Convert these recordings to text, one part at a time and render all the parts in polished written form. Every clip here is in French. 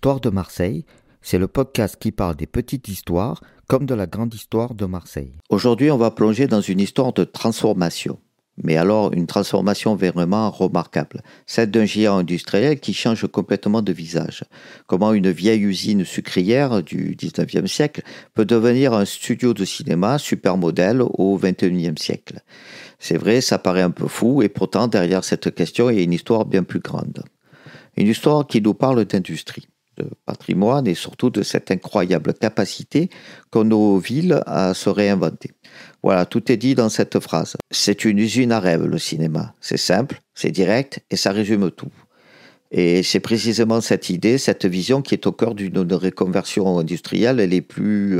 Histoire de Marseille, c'est le podcast qui parle des petites histoires comme de la grande histoire de Marseille. Aujourd'hui, on va plonger dans une histoire de transformation. Mais alors, une transformation vraiment remarquable. Celle d'un géant industriel qui change complètement de visage. Comment une vieille usine sucrière du 19e siècle peut devenir un studio de cinéma super modèle au 21e siècle. C'est vrai, ça paraît un peu fou, et pourtant, derrière cette question, il y a une histoire bien plus grande. Une histoire qui nous parle d'industrie, de patrimoine et surtout de cette incroyable capacité qu'ont nos villes à se réinventer. Voilà, tout est dit dans cette phrase. C'est une usine à rêve, le cinéma. C'est simple, c'est direct et ça résume tout. Et c'est précisément cette idée, cette vision qui est au cœur d'une reconversion industrielle les plus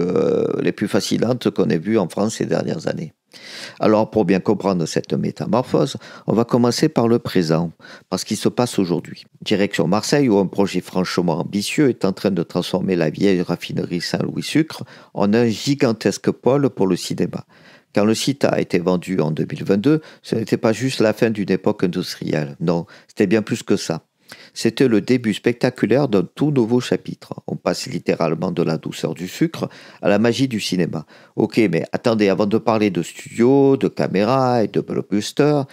fascinantes qu'on ait vues en France ces dernières années. Alors, pour bien comprendre cette métamorphose, on va commencer par le présent, par ce qui se passe aujourd'hui. Direction Marseille, où un projet franchement ambitieux est en train de transformer la vieille raffinerie Saint-Louis-Sucre en un gigantesque pôle pour le cinéma. Quand le site a été vendu en 2022, ce n'était pas juste la fin d'une époque industrielle. Non, c'était bien plus que ça. C'était le début spectaculaire d'un tout nouveau chapitre. On passe littéralement de la douceur du sucre à la magie du cinéma. Ok, mais attendez, avant de parler de studio, de caméra et de blockbuster,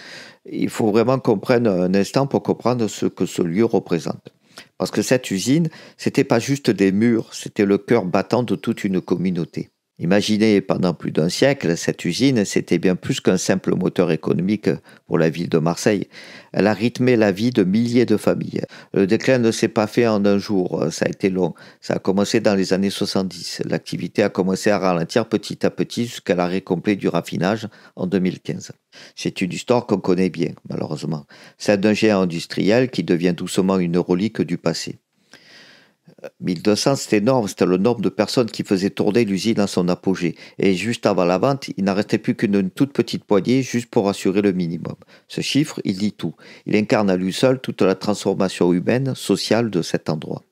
il faut vraiment qu'on prenne un instant pour comprendre ce que ce lieu représente. Parce que cette usine, c'était pas juste des murs, c'était le cœur battant de toute une communauté. Imaginez, pendant plus d'un siècle, cette usine, c'était bien plus qu'un simple moteur économique pour la ville de Marseille. Elle a rythmé la vie de milliers de familles. Le déclin ne s'est pas fait en un jour, ça a été long. Ça a commencé dans les années 70. L'activité a commencé à ralentir petit à petit jusqu'à l'arrêt complet du raffinage en 2015. C'est une histoire qu'on connaît bien, malheureusement. Celle d'un géant industriel qui devient doucement une relique du passé. 1200, c'était énorme, c'était le nombre de personnes qui faisaient tourner l'usine à son apogée. Et juste avant la vente, il n'en restait plus qu'une toute petite poignée juste pour assurer le minimum. Ce chiffre, il dit tout. Il incarne à lui seul toute la transformation humaine, sociale de cet endroit.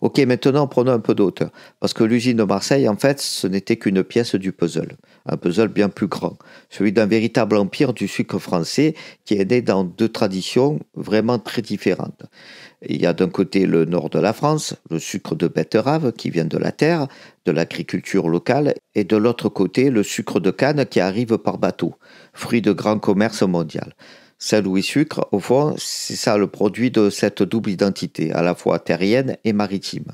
Ok, maintenant prenons un peu d'auteur. Parce que l'usine de Marseille, en fait, ce n'était qu'une pièce du puzzle. Un puzzle bien plus grand. Celui d'un véritable empire du sucre français qui est né dans deux traditions vraiment très différentes. Il y a d'un côté le nord de la France, le sucre de betterave qui vient de la terre, de l'agriculture locale, et de l'autre côté le sucre de canne qui arrive par bateau, fruit de grand commerce mondial. Saint-Louis-Sucre, au fond, c'est ça le produit de cette double identité, à la fois terrienne et maritime.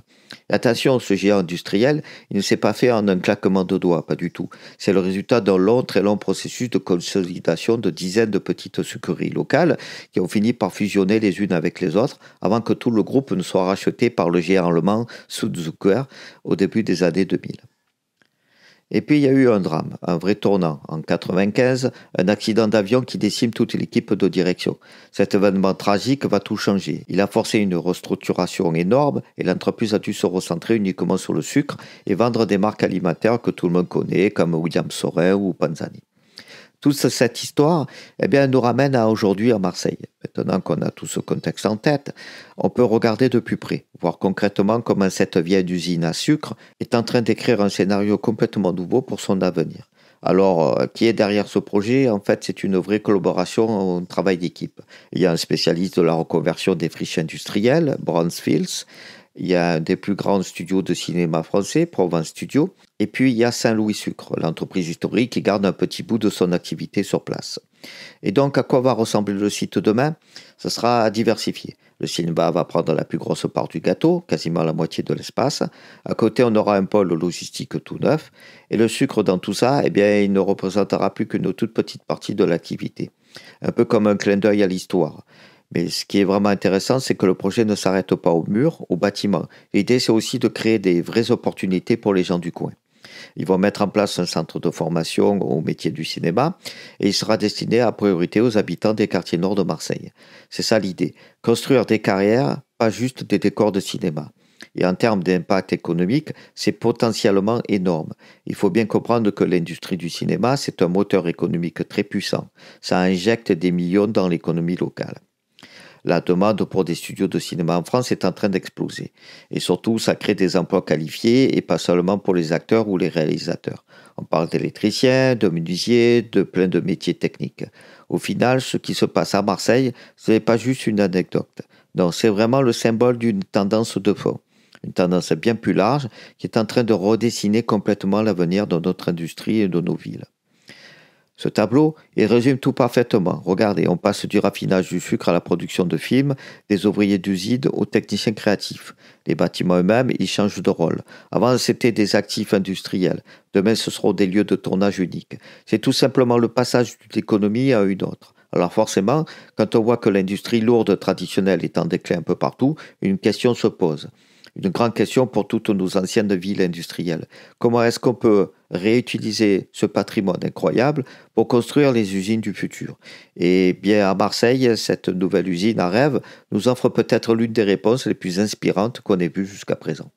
Et attention, ce géant industriel, il ne s'est pas fait en un claquement de doigts, pas du tout. C'est le résultat d'un long, très long processus de consolidation de dizaines de petites sucreries locales qui ont fini par fusionner les unes avec les autres avant que tout le groupe ne soit racheté par le géant allemand Südzucker au début des années 2000. Et puis il y a eu un drame, un vrai tournant. En 1995, un accident d'avion qui décime toute l'équipe de direction. Cet événement tragique va tout changer. Il a forcé une restructuration énorme et l'entreprise a dû se recentrer uniquement sur le sucre et vendre des marques alimentaires que tout le monde connaît comme William Saurin ou Panzani. Toute cette histoire nous ramène à aujourd'hui à Marseille. Maintenant qu'on a tout ce contexte en tête, on peut regarder de plus près, voir concrètement comment cette vieille usine à sucre est en train d'écrire un scénario complètement nouveau pour son avenir. Alors, qui est derrière ce projet? En fait, c'est une vraie collaboration, un travail d'équipe. Il y a un spécialiste de la reconversion des friches industrielles, Brownsfields. Il y a un des plus grands studios de cinéma français, Provence Studio. Et puis, il y a Saint-Louis-Sucre, l'entreprise historique qui garde un petit bout de son activité sur place. Et donc, à quoi va ressembler le site demain? Ce sera diversifié. Le cinéma va prendre la plus grosse part du gâteau, quasiment la moitié de l'espace. À côté, on aura un pôle logistique tout neuf. Et le sucre dans tout ça, il ne représentera plus qu'une toute petite partie de l'activité. Un peu comme un clin d'œil à l'histoire. Mais ce qui est vraiment intéressant, c'est que le projet ne s'arrête pas au mur, au bâtiment. L'idée, c'est aussi de créer des vraies opportunités pour les gens du coin. Ils vont mettre en place un centre de formation au métier du cinéma et il sera destiné à priorité aux habitants des quartiers nord de Marseille. C'est ça l'idée. Construire des carrières, pas juste des décors de cinéma. Et en termes d'impact économique, c'est potentiellement énorme. Il faut bien comprendre que l'industrie du cinéma, c'est un moteur économique très puissant. Ça injecte des millions dans l'économie locale. La demande pour des studios de cinéma en France est en train d'exploser. Et surtout, ça crée des emplois qualifiés et pas seulement pour les acteurs ou les réalisateurs. On parle d'électriciens, de menuisiers, de plein de métiers techniques. Au final, ce qui se passe à Marseille, ce n'est pas juste une anecdote. Non, c'est vraiment le symbole d'une tendance de fond. une tendance bien plus large qui est en train de redessiner complètement l'avenir de notre industrie et de nos villes. Ce tableau, il résume tout parfaitement. Regardez, on passe du raffinage du sucre à la production de films, des ouvriers d'usine aux techniciens créatifs. Les bâtiments eux-mêmes, ils changent de rôle. Avant, c'était des actifs industriels. Demain, ce seront des lieux de tournage uniques. C'est tout simplement le passage d'une économie à une autre. Alors forcément, quand on voit que l'industrie lourde traditionnelle est en déclin un peu partout, une question se pose. Une grande question pour toutes nos anciennes villes industrielles. Comment est-ce qu'on peut réutiliser ce patrimoine incroyable pour construire les usines du futur? Et bien à Marseille, cette nouvelle usine à rêve nous offre peut-être l'une des réponses les plus inspirantes qu'on ait vues jusqu'à présent.